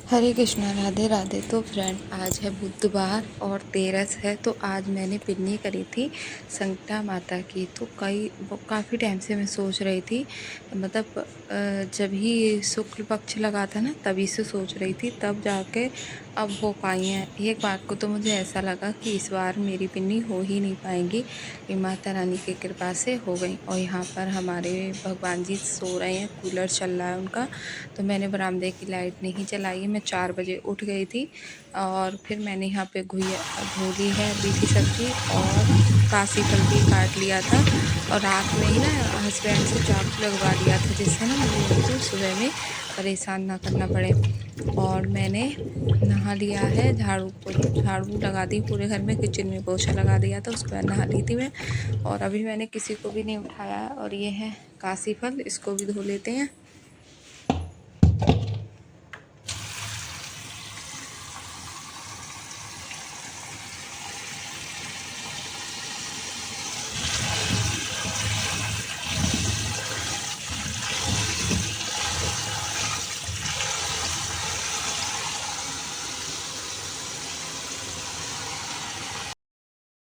हरे कृष्णा, राधे राधे। तो फ्रेंड, आज है बुधवार और तेरस है। तो आज मैंने पिन्नी करी थी संकटा माता की। तो काफ़ी टाइम से मैं सोच रही थी, मतलब जब ही शुक्ल पक्ष लगा था ना, तभी से सोच रही थी, तब जाके अब हो पाई हैं। एक बात को तो मुझे ऐसा लगा कि इस बार मेरी पिन्नी हो ही नहीं पाएंगी, ये माता रानी की कृपा से हो गई। और यहाँ पर हमारे भगवान जी सो रहे हैं, कूलर चल रहा है उनका। तो मैंने बरामदे की लाइट नहीं जलाई है। मैं 4 बजे उठ गई थी और फिर मैंने यहाँ पे धो ली है अरबी की सब्ज़ी, और काशी फल भी काट लिया था। और रात में ही ना हस्बैंड से चाकू लगवा लिया था, जिससे ना मुझे उनको सुबह में परेशान ना करना पड़े। और मैंने नहा लिया है, झाड़ू लगा दी पूरे घर में, किचन में पोछा लगा दिया था, उसके बाद नहा ली थी मैं। और अभी मैंने किसी को भी नहीं उठाया है। और ये है काशी फल, इसको भी धो लेते हैं।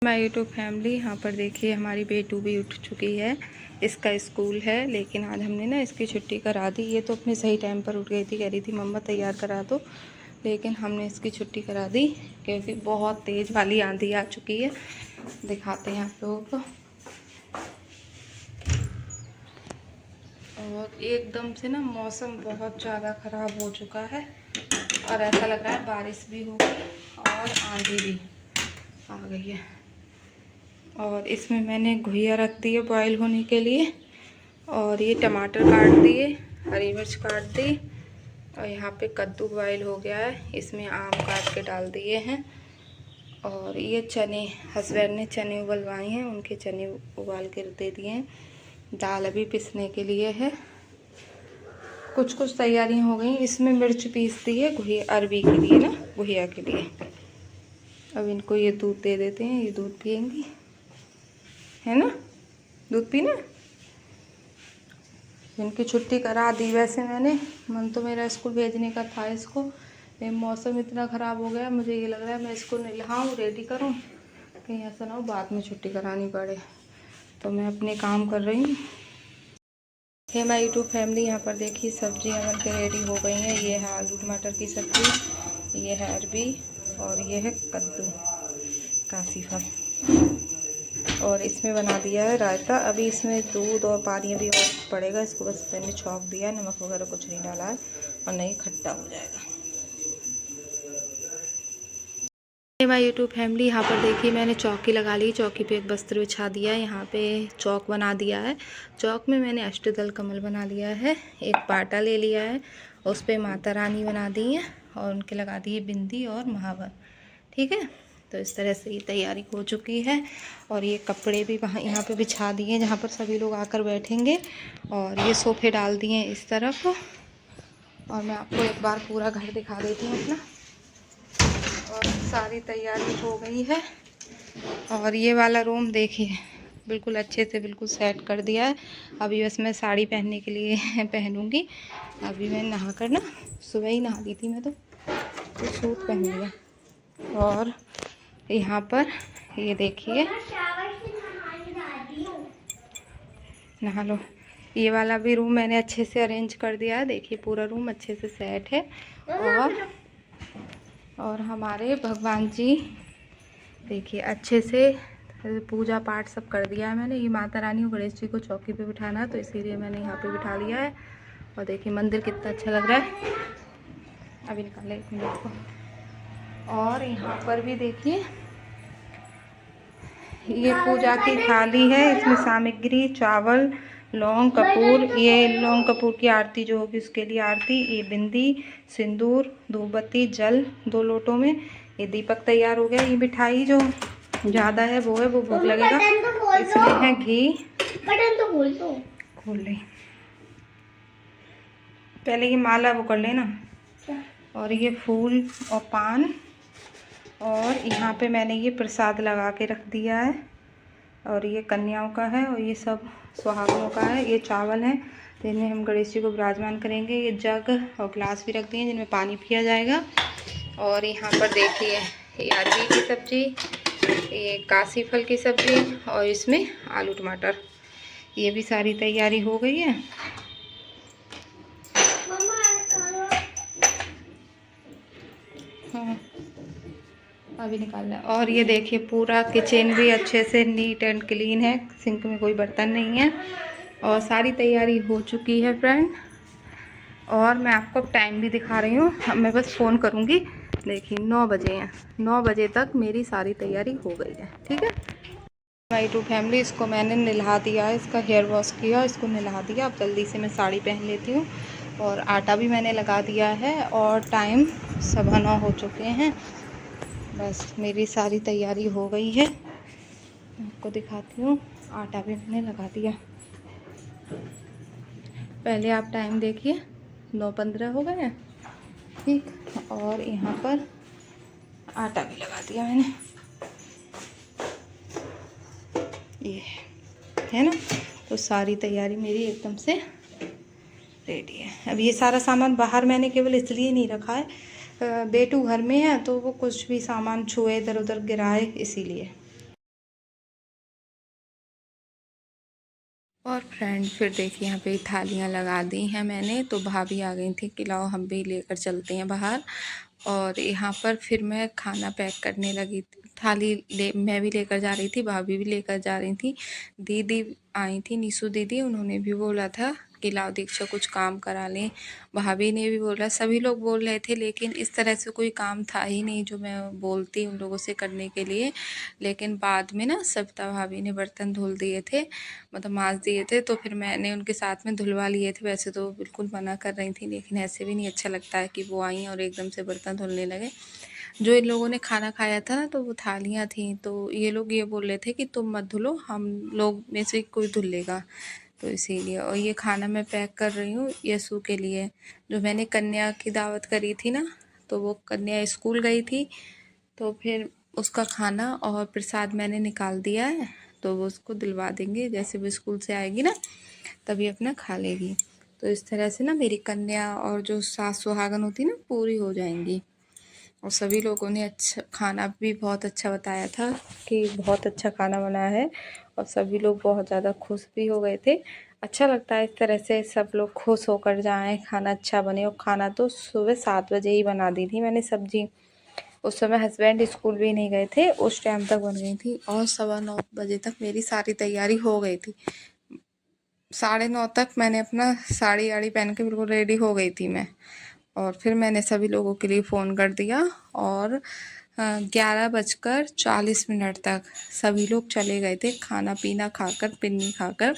माय यूट्यूब फैमिली, यहाँ पर देखिए हमारी बेटू भी उठ चुकी है। इसका स्कूल है, लेकिन आज हमने ना इसकी छुट्टी करा दी। ये तो अपने सही टाइम पर उठ गई थी, कह रही थी मम्मा तैयार करा दो, लेकिन हमने इसकी छुट्टी करा दी क्योंकि बहुत तेज़ वाली आंधी आ चुकी है। दिखाते हैं आप लोगों को। और एकदम से ना मौसम बहुत ज़्यादा ख़राब हो चुका है, और ऐसा लग रहा है बारिश भी होगी और आंधी भी आ गई है। और इसमें मैंने घुइया रख दी है बॉयल होने के लिए, और ये टमाटर काट दिए, हरी मिर्च काट दी, और यहाँ पे कद्दू बॉयल हो गया है, इसमें आम काट के डाल दिए हैं। और ये चने, हस्बैंड ने चने उबलवाए हैं, उनके चने उबाल के दे दिए हैं। दाल अभी पिसने के लिए है। कुछ कुछ तैयारियां हो गई। इसमें मिर्च पीस दी है घुइया अरबी के लिए ना, घुइया के लिए। अब इनको ये दूध दे देते हैं, ये दूध पियेंगी, है ना? दूध पीना। इनकी छुट्टी करा दी वैसे मैंने, मन तो मेरा स्कूल भेजने का था इसको, लेकिन मौसम इतना ख़राब हो गया, मुझे ये लग रहा है मैं इसको नहलाऊँ, रेडी करूँ, कहीं ऐसा ना हो बाद में छुट्टी करानी पड़े। तो मैं अपने काम कर रही हूँ। हे माय यूट्यूब फैमिली, यहाँ पर देखिए सब्जियाँ बन के रेडी हो गई हैं। ये है आलू टमाटर की सब्ज़ी, ये है अरबी, और ये है कद्दू काशी फल। और इसमें बना दिया है रायता। अभी इसमें दूध और पानी भी और पड़ेगा, इसको बस मैंने छौंक दिया है, नमक वगैरह कुछ नहीं डाला है, और नहीं खट्टा हो जाएगा। माय यूट्यूब फैमिली, यहाँ पर देखिए मैंने चौकी लगा ली, चौकी पे एक वस्त्र बिछा दिया है, यहाँ पे चौक बना दिया है। चौक में मैंने अष्टदल कमल बना लिया है, एक पाटा ले लिया है, उस पर माता रानी बना दी है, और उनके लगा दिए बिंदी और महावर। ठीक है, तो इस तरह से ये तैयारी हो चुकी है। और ये कपड़े भी वहाँ यहाँ पे बिछा दिए जहाँ पर सभी लोग आकर बैठेंगे, और ये सोफ़े डाल दिए इस तरफ। और मैं आपको एक बार पूरा घर दिखा देती हूँ अपना। और सारी तैयारी हो गई है। और ये वाला रूम देखिए बिल्कुल अच्छे से बिल्कुल सेट कर दिया है। अभी बस मैं साड़ी पहनने के लिए पहनूंगी। अभी मैं नहा कर ना, सुबह ही नहा ली थी मैं, तो सूट पहन लिया। और यहाँ पर ये देखिए, नहा लो। ये वाला भी रूम मैंने अच्छे से अरेंज कर दिया है, देखिए पूरा रूम अच्छे से सेट है। और हमारे भगवान जी देखिए अच्छे से पूजा पाठ सब कर दिया है मैंने। ये माता रानी और गणेश जी को चौकी पे बिठाना है, तो इसीलिए मैंने यहाँ पे बिठा लिया है। और देखिए मंदिर कितना अच्छा लग रहा है। अभी निकाले एक मिनट को। और यहाँ पर भी देखिए ये पूजा की थाली है, इसमें सामग्री चावल, लौंग कपूर, ये लौंग कपूर की आरती जो होगी उसके लिए आरती, ये बिंदी, सिंदूर, धूपबत्ती, जल 2 लोटों में। ये दीपक तैयार हो गया। ये मिठाई जो ज़्यादा है वो भोग लगेगा। इसमें है घी। बटन तो खोल दो। खोल ले पहले, ये माला वो कर लेना। और ये फूल और पान, और यहाँ पे मैंने ये प्रसाद लगा के रख दिया है। और ये कन्याओं का है, और ये सब सुहागनों का है। ये चावल है, तो इनमें हम गणेश जी को विराजमान करेंगे। ये जग और ग्लास भी रख दिए जिनमें पानी पिया जाएगा। और यहाँ पर देखिए ये अरबी की सब्ज़ी, ये काशी फल की सब्ज़ी और इसमें आलू टमाटर, ये भी सारी तैयारी हो गई है। हाँ अभी निकालना है। और ये देखिए पूरा किचन भी अच्छे से नीट एंड क्लीन है, सिंक में कोई बर्तन नहीं है और सारी तैयारी हो चुकी है फ्रेंड। और मैं आपको टाइम भी दिखा रही हूँ, अब मैं बस फ़ोन करूँगी। देखिए 9 बजे हैं, 9 बजे तक मेरी सारी तैयारी हो गई है। ठीक है माई टू फैमिली, इसको मैंने नहला दिया, इसका हेयर वॉश किया, इसको नहला दिया। अब जल्दी से मैं साड़ी पहन लेती हूँ और आटा भी मैंने लगा दिया है और टाइम 9:15 हो चुके हैं। बस मेरी सारी तैयारी हो गई है, आपको दिखाती हूँ। आटा भी मैंने लगा दिया। पहले आप टाइम देखिए 9:15 हो गए हैं। ठीक, और यहाँ पर आटा भी लगा दिया मैंने, ये है ना। तो सारी तैयारी मेरी एकदम से रेडी है। अब ये सारा सामान बाहर मैंने केवल इसलिए नहीं रखा है, बेटू घर में है तो वो कुछ भी सामान छुए इधर उधर गिराए, इसीलिए। और फ्रेंड फिर देखिए यहाँ पे थालियाँ लगा दी हैं मैंने, तो भाभी आ गई थी कि लाओ हम भी लेकर चलते हैं बाहर। और यहाँ पर फिर मैं खाना पैक करने लगी थी, थाली मैं भी लेकर जा रही थी, भाभी भी लेकर जा रही थी। दीदी आई थी, नीसू दीदी, उन्होंने भी बोला था कि लाओ दीक्षा कुछ काम करा लें। भाभी ने भी बोला, सभी लोग बोल रहे थे, लेकिन इस तरह से कोई काम था ही नहीं जो मैं बोलती उन लोगों से करने के लिए। लेकिन बाद में ना सविता भाभी ने बर्तन धुल दिए थे, मतलब मांज दिए थे, तो फिर मैंने उनके साथ में धुलवा लिए थे। वैसे तो बिल्कुल मना कर रही थी, लेकिन ऐसे भी नहीं अच्छा लगता है कि वो आई और एकदम से बर्तन धुलने लगे। जो इन लोगों ने खाना खाया था ना, तो वो थालियाँ थीं, तो ये लोग ये बोल रहे थे कि तुम मत धुलो, हम लोग में से कोई धुल लेगा, तो इसीलिए। और ये खाना मैं पैक कर रही हूँ यसु के लिए। जो मैंने कन्या की दावत करी थी ना, तो वो कन्या स्कूल गई थी, तो फिर उसका खाना और प्रसाद मैंने निकाल दिया है, तो वो उसको दिलवा देंगे। जैसे वो स्कूल से आएगी ना तभी अपना खा लेगी। तो इस तरह से ना मेरी कन्या और जो सास सुहागन होती ना पूरी हो जाएंगी। और सभी लोगों ने अच्छा खाना भी बहुत अच्छा बताया था कि बहुत अच्छा खाना बना है, और सभी लोग बहुत ज़्यादा खुश भी हो गए थे। अच्छा लगता है इस तरह से सब लोग खुश होकर जाएं, खाना अच्छा बने। और खाना तो सुबह 7 बजे ही बना दी थी मैंने सब्ज़ी, उस समय हस्बैंड स्कूल भी नहीं गए थे, उस टाइम तक बन गई थी। और 9:15 बजे तक मेरी सारी तैयारी हो गई थी। 9:30 तक मैंने अपना साड़ी आड़ी पहन के बिल्कुल रेडी हो गई थी मैं। और फिर मैंने सभी लोगों के लिए फ़ोन कर दिया, और 11:40 तक सभी लोग चले गए थे, खाना पीना खाकर, पिन्नी खाकर।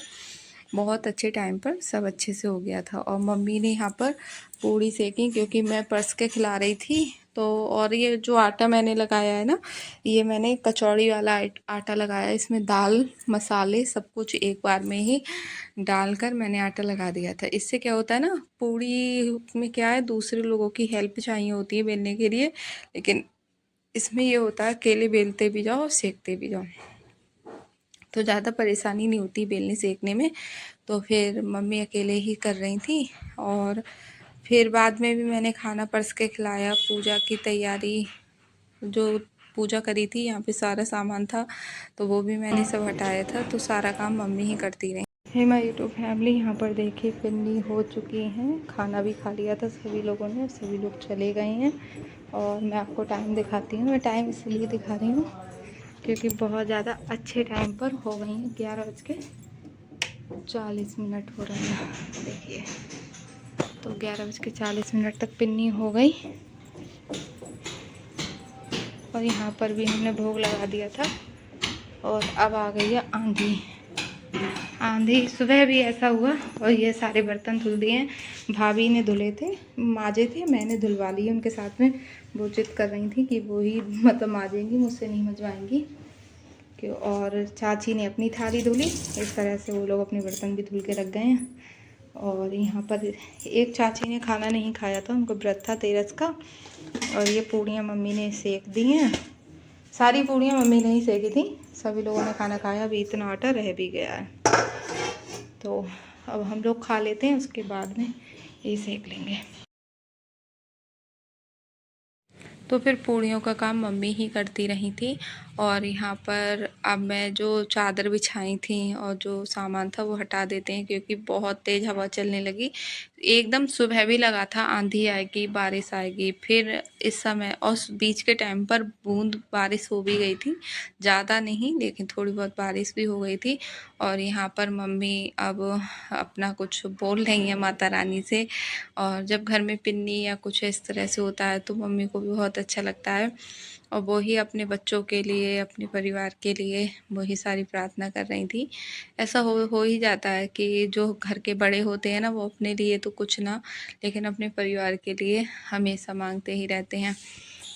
बहुत अच्छे टाइम पर सब अच्छे से हो गया था। और मम्मी ने यहाँ पर पूड़ी सेकी, क्योंकि मैं परस के खिला रही थी तो। और ये जो आटा मैंने लगाया है ना, ये मैंने कचौड़ी वाला आटा लगाया, इसमें दाल मसाले सब कुछ एक बार में ही डालकर मैंने आटा लगा दिया था। इससे क्या होता है ना, पूड़ी में क्या है, दूसरे लोगों की हेल्प चाहिए होती है बेलने के लिए, लेकिन इसमें ये होता है अकेले बेलते भी जाओ और सेकते भी जाओ, तो ज़्यादा परेशानी नहीं होती बेलने सेकने में। तो फिर मम्मी अकेले ही कर रही थी। और फिर बाद में भी मैंने खाना परस के खिलाया। पूजा की तैयारी, जो पूजा करी थी यहाँ पे सारा सामान था, तो वो भी मैंने सब हटाया था, तो सारा काम मम्मी ही करती रही। हे माय यूट्यूब फैमिली, यहाँ पर देखिए पिन्नी हो चुकी हैं, खाना भी खा लिया था सभी लोगों ने, सभी लोग चले गए हैं। और मैं आपको टाइम दिखाती हूँ, मैं टाइम इसलिए दिखा रही हूँ क्योंकि बहुत ज़्यादा अच्छे टाइम पर हो गई हैं। 11:40 हो रहे हैं, देखिए। तो 11:40 तक पिन्नी हो गई। और यहाँ पर भी हमने भोग लगा दिया था। और अब आ गई है आंधी। आंधी सुबह भी ऐसा हुआ, और ये सारे बर्तन धुल दिए हैं। भाभी ने धुले थे, माजे थे, मैंने धुलवा लिए उनके साथ में। वो जिद कर रही थी कि वो ही मतलब माजेंगी, मुझसे नहीं मजवाएंगी। क्यों, और चाची ने अपनी थाली धुली। इस तरह से वो लोग अपने बर्तन भी धुल के रख गए हैं। और यहाँ पर एक चाची ने खाना नहीं खाया था, उनको व्रत था तेरस का। और ये पूड़ियाँ मम्मी ने सेक दी हैं, सारी पूड़ियाँ मम्मी ने ही सेकी थी। सभी लोगों ने खाना खाया, अभी इतना आटा रह भी गया है। तो अब हम लोग खा लेते हैं, उसके बाद में ये सेक लेंगे। तो फिर पूड़ियों का काम मम्मी ही करती रही थी। और यहाँ पर अब मैं जो चादर बिछाई थी और जो सामान था वो हटा देते हैं, क्योंकि बहुत तेज़ हवा चलने लगी। एकदम सुबह भी लगा था आंधी आएगी, बारिश आएगी। फिर इस समय और बीच के टाइम पर बूंद बारिश हो भी गई थी, ज़्यादा नहीं लेकिन थोड़ी बहुत बारिश भी हो गई थी। और यहाँ पर मम्मी अब अपना कुछ बोल रही हैं माता रानी से। और जब घर में पिन्नी या कुछ इस तरह से होता है तो मम्मी को भी बहुत अच्छा लगता है, और वो ही अपने बच्चों के लिए, अपने परिवार के लिए वही सारी प्रार्थना कर रही थी। ऐसा हो ही जाता है कि जो घर के बड़े होते हैं ना, वो अपने लिए तो कुछ ना, लेकिन अपने परिवार के लिए हमेशा मांगते ही रहते हैं।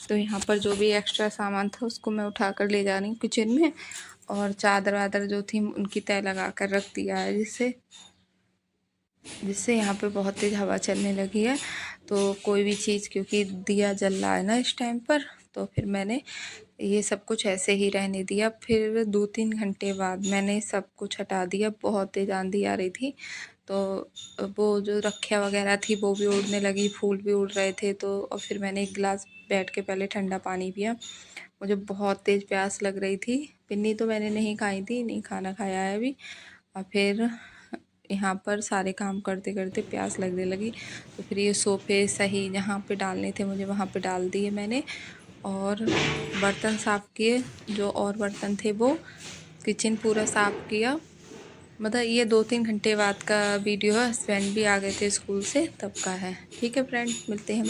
तो यहाँ पर जो भी एक्स्ट्रा सामान था उसको मैं उठा कर ले जा रही हूँ किचन में, और चादर वादर जो थी उनकी तय लगा कर रख दिया है, जिससे यहाँ पे बहुत तेज़ हवा चलने लगी है। तो कोई भी चीज़, क्योंकि दिया जल रहा है ना इस टाइम पर, तो फिर मैंने ये सब कुछ ऐसे ही रहने दिया। फिर 2-3 घंटे बाद मैंने सब कुछ हटा दिया। बहुत तेज़ आंधी आ रही थी, तो वो जो रखिया वगैरह थी वो भी उड़ने लगी, फूल भी उड़ रहे थे। तो और फिर मैंने एक गिलास बैठ के पहले ठंडा पानी पिया। मुझे बहुत तेज़ प्यास लग रही थी। पिन्नी तो मैंने नहीं खाई थी, नहीं खाना खाया है अभी। और फिर यहाँ पर सारे काम करते करते प्यास लगने लगी, तो फिर ये सोफ़े सही जहाँ पे डालने थे मुझे वहाँ पे डाल दिए मैंने। और बर्तन साफ़ किए, जो और बर्तन थे वो, किचन पूरा साफ़ किया। मतलब ये 2-3 घंटे बाद का वीडियो है। हस्बैंड भी आ गए थे स्कूल से, तब का है। ठीक है फ्रेंड, मिलते हैं।